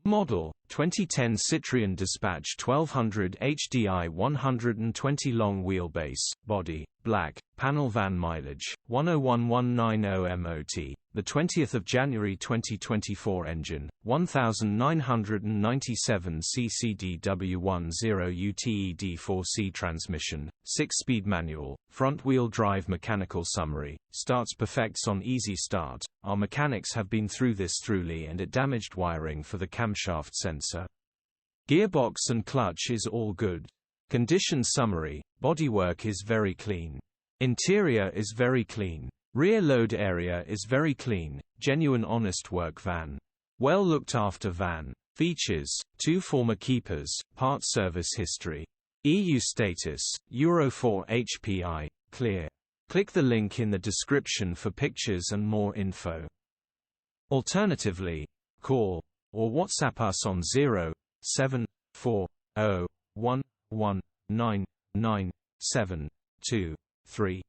Model 2010 Citroën Dispatch 1200 HDI 120 long wheelbase, body black, panel van mileage 101190 MOT. The 20th of January 2024 engine 1997 CCDW10 UTED4C transmission, 6-speed manual, front-wheel drive. Mechanical summary: starts perfects on easy start. Our mechanics have been through this thoroughly and it damaged wiring for the camshaft sensor. Gearbox and clutch is all good. Condition summary: bodywork is very clean. Interior is very clean. Rear load area is very clean. Genuine honest work van. Well looked after van. Features: 2 former keepers, part service history. EU status, Euro 4 HPI, clear. Click the link in the description for pictures and more info. Alternatively, call or WhatsApp us on 07401199723.